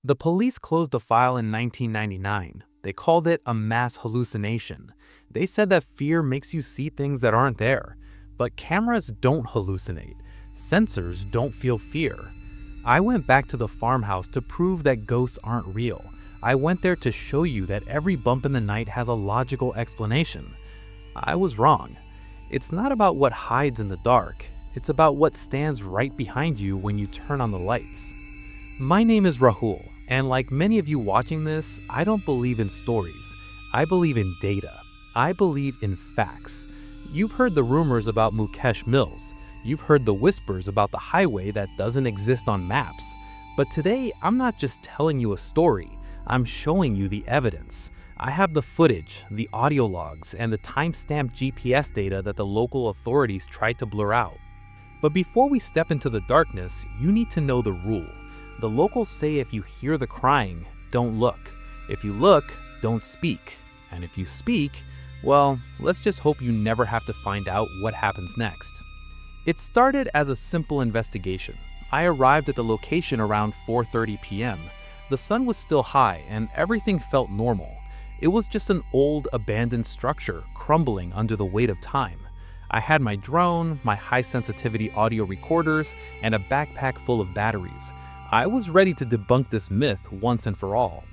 The police closed the file in 1999. They called it a mass hallucination. They said that fear makes you see things that aren't there. But cameras don't hallucinate. Sensors don't feel fear. I went back to the farmhouse to prove that ghosts aren't real. I went there to show you that every bump in the night has a logical explanation. I was wrong. It's not about what hides in the dark. It's about what stands right behind you when you turn on the lights. My name is Rahul, and like many of you watching this, I don't believe in stories. I believe in data. I believe in facts. You've heard the rumors about Mukesh Mills. You've heard the whispers about the highway that doesn't exist on maps. But today, I'm not just telling you a story. I'm showing you the evidence. I have the footage, the audio logs, and the time-stamped GPS data that the local authorities tried to blur out. But before we step into the darkness, you need to know the rule. The locals say if you hear the crying, don't look. If you look, don't speak. And if you speak, well, let's just hope you never have to find out what happens next. It started as a simple investigation. I arrived at the location around 4:30 p.m. The sun was still high and everything felt normal. It was just an old, abandoned structure crumbling under the weight of time. I had my drone, my high-sensitivity audio recorders, and a backpack full of batteries. I was ready to debunk this myth once and for all.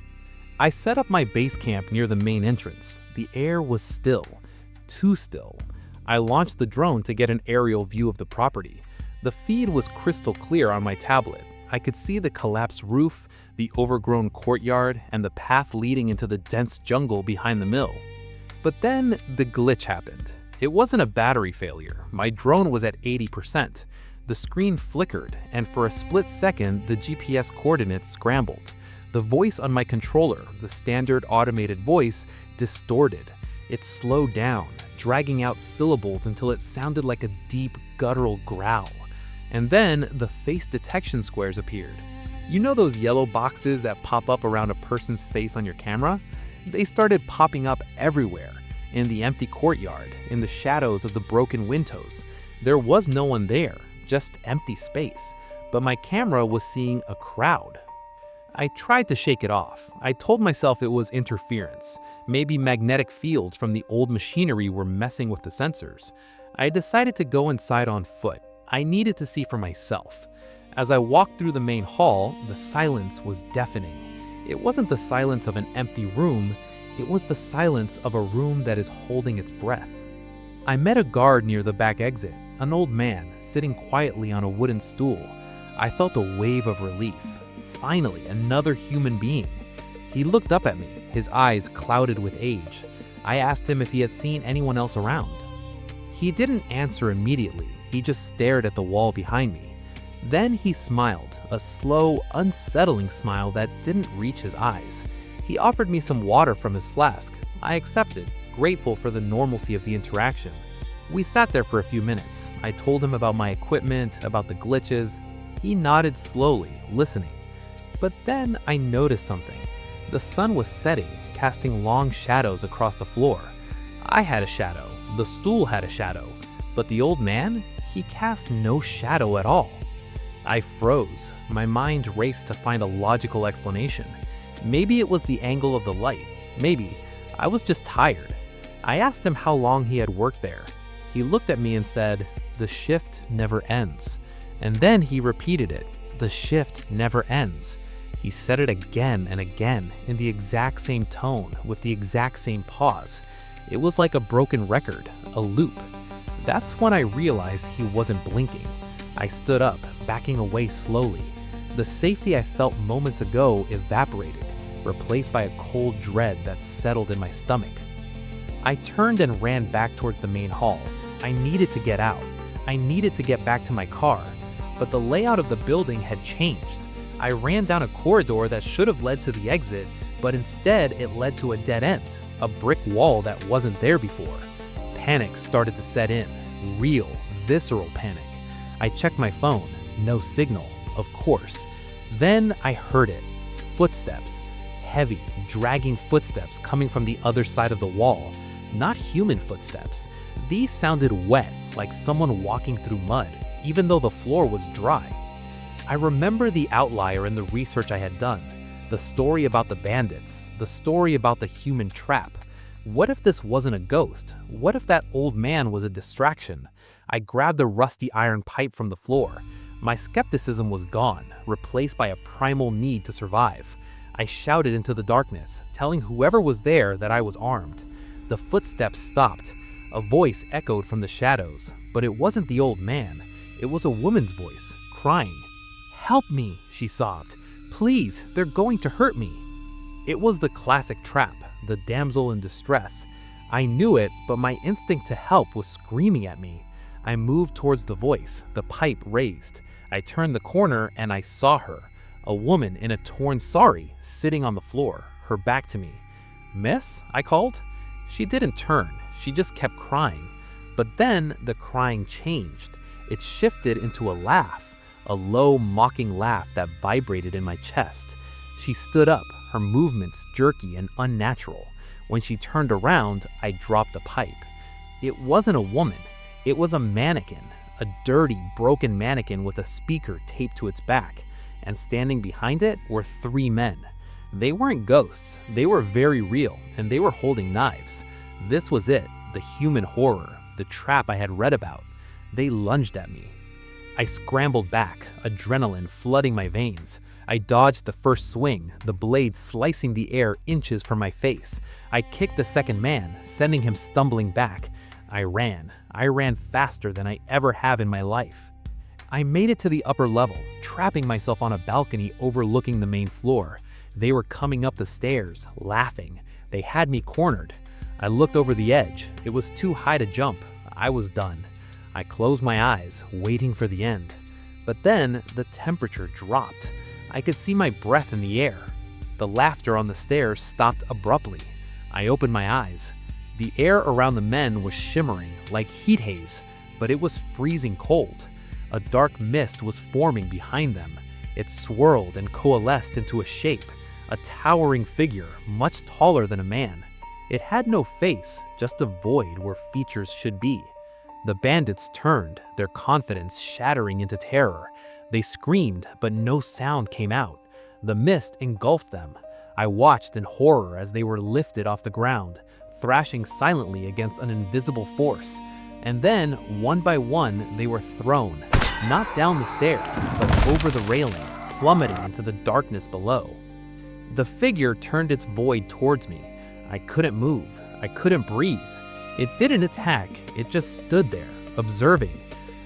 I set up my base camp near the main entrance. The air was still, too still. I launched the drone to get an aerial view of the property. The feed was crystal clear on my tablet. I could see the collapsed roof, the overgrown courtyard, and the path leading into the dense jungle behind the mill. But then the glitch happened. It wasn't a battery failure. My drone was at 80%. The screen flickered, and for a split second, the GPS coordinates scrambled. The voice on my controller, the standard automated voice, distorted. It slowed down, dragging out syllables until it sounded like a deep, guttural growl. And then the face detection squares appeared. You know those yellow boxes that pop up around a person's face on your camera? They started popping up everywhere. In the empty courtyard, in the shadows of the broken windows. There was no one there, just empty space. But my camera was seeing a crowd. I tried to shake it off. I told myself it was interference. Maybe magnetic fields from the old machinery were messing with the sensors. I decided to go inside on foot. I needed to see for myself. As I walked through the main hall, the silence was deafening. It wasn't the silence of an empty room. It was the silence of a room that is holding its breath. I met a guard near the back exit, an old man sitting quietly on a wooden stool. I felt a wave of relief. Finally, another human being. He looked up at me, his eyes clouded with age. I asked him if he had seen anyone else around. He didn't answer immediately. He just stared at the wall behind me. Then he smiled, a slow, unsettling smile that didn't reach his eyes. He offered me some water from his flask. I accepted, grateful for the normalcy of the interaction. We sat there for a few minutes. I told him about my equipment, about the glitches. He nodded slowly, listening. But then I noticed something. The sun was setting, casting long shadows across the floor. I had a shadow, the stool had a shadow, but the old man, he cast no shadow at all. I froze. My mind raced to find a logical explanation. Maybe it was the angle of the light. Maybe I was just tired. I asked him how long he had worked there. He looked at me and said, "The shift never ends." And then he repeated it, "The shift never ends." He said it again and again in the exact same tone with the exact same pause. It was like a broken record, a loop. That's when I realized he wasn't blinking. I stood up, backing away slowly. The safety I felt moments ago evaporated, replaced by a cold dread that settled in my stomach. I turned and ran back towards the main hall. I needed to get out. I needed to get back to my car. But the layout of the building had changed. I ran down a corridor that should have led to the exit, but instead it led to a dead end, a brick wall that wasn't there before. Panic started to set in, real, visceral panic. I checked my phone, no signal, of course. Then I heard it, footsteps, heavy, dragging footsteps coming from the other side of the wall. Not human footsteps. These sounded wet, like someone walking through mud, even though the floor was dry. I remember the outlier in the research I had done. The story about the bandits, the story about the human trap. What if this wasn't a ghost? What if that old man was a distraction? I grabbed a rusty iron pipe from the floor. My skepticism was gone, replaced by a primal need to survive. I shouted into the darkness, telling whoever was there that I was armed. The footsteps stopped. A voice echoed from the shadows, but it wasn't the old man. It was a woman's voice, crying. "Help me," she sobbed. "Please, they're going to hurt me." It was the classic trap, the damsel in distress. I knew it, but my instinct to help was screaming at me. I moved towards the voice, the pipe raised. I turned the corner and I saw her, a woman in a torn sari, sitting on the floor, her back to me. "Miss?" I called. She didn't turn, she just kept crying. But then the crying changed. It shifted into a laugh, a low, mocking laugh that vibrated in my chest. She stood up, her movements jerky and unnatural. When she turned around, I dropped the pipe. It wasn't a woman, it was a mannequin, a dirty, broken mannequin with a speaker taped to its back. And standing behind it were 3 men. They weren't ghosts, they were very real, and they were holding knives. This was it, the human horror, the trap I had read about. They lunged at me. I scrambled back, adrenaline flooding my veins. I dodged the first swing, the blade slicing the air inches from my face. I kicked the second man, sending him stumbling back. I ran faster than I ever have in my life. I made it to the upper level, trapping myself on a balcony overlooking the main floor. They were coming up the stairs, laughing. They had me cornered. I looked over the edge. It was too high to jump. I was done. I closed my eyes, waiting for the end. But then the temperature dropped. I could see my breath in the air. The laughter on the stairs stopped abruptly. I opened my eyes. The air around the men was shimmering like heat haze, but it was freezing cold. A dark mist was forming behind them. It swirled and coalesced into a shape, a towering figure much taller than a man. It had no face, just a void where features should be. The bandits turned, their confidence shattering into terror. They screamed, but no sound came out. The mist engulfed them. I watched in horror as they were lifted off the ground, thrashing silently against an invisible force. And then, one by one, they were thrown, not down the stairs, but over the railing, plummeting into the darkness below. The figure turned its void towards me. I couldn't move. I couldn't breathe. It didn't attack, it just stood there, observing.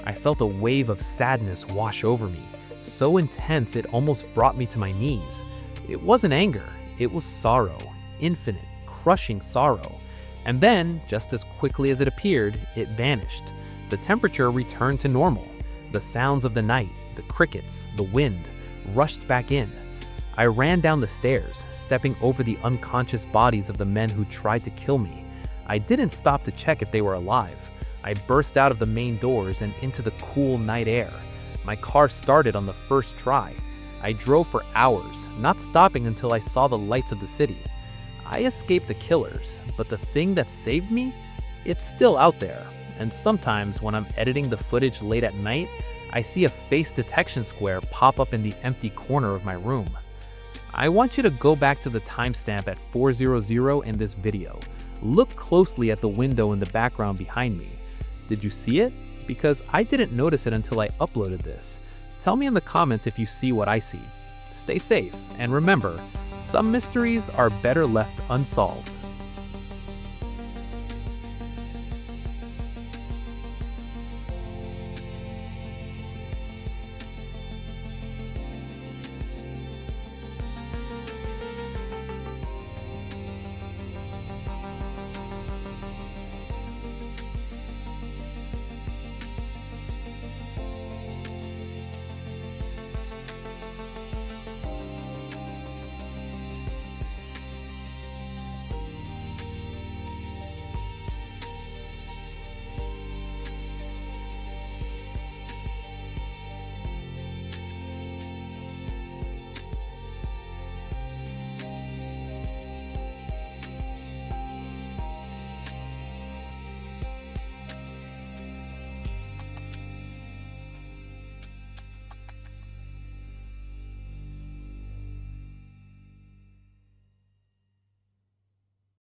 I felt a wave of sadness wash over me, so intense it almost brought me to my knees. It wasn't anger, it was sorrow, infinite, crushing sorrow. And then, just as quickly as it appeared, it vanished. The temperature returned to normal. The sounds of the night, the crickets, the wind, rushed back in. I ran down the stairs, stepping over the unconscious bodies of the men who tried to kill me. I didn't stop to check if they were alive. I burst out of the main doors and into the cool night air. My car started on the first try. I drove for hours, not stopping until I saw the lights of the city. I escaped the killers, but the thing that saved me? It's still out there. And sometimes when I'm editing the footage late at night, I see a face detection square pop up in the empty corner of my room. I want you to go back to the timestamp at 400 in this video. Look closely at the window in the background behind me. Did you see it? Because I didn't notice it until I uploaded this. Tell me in the comments if you see what I see. Stay safe, and remember, some mysteries are better left unsolved.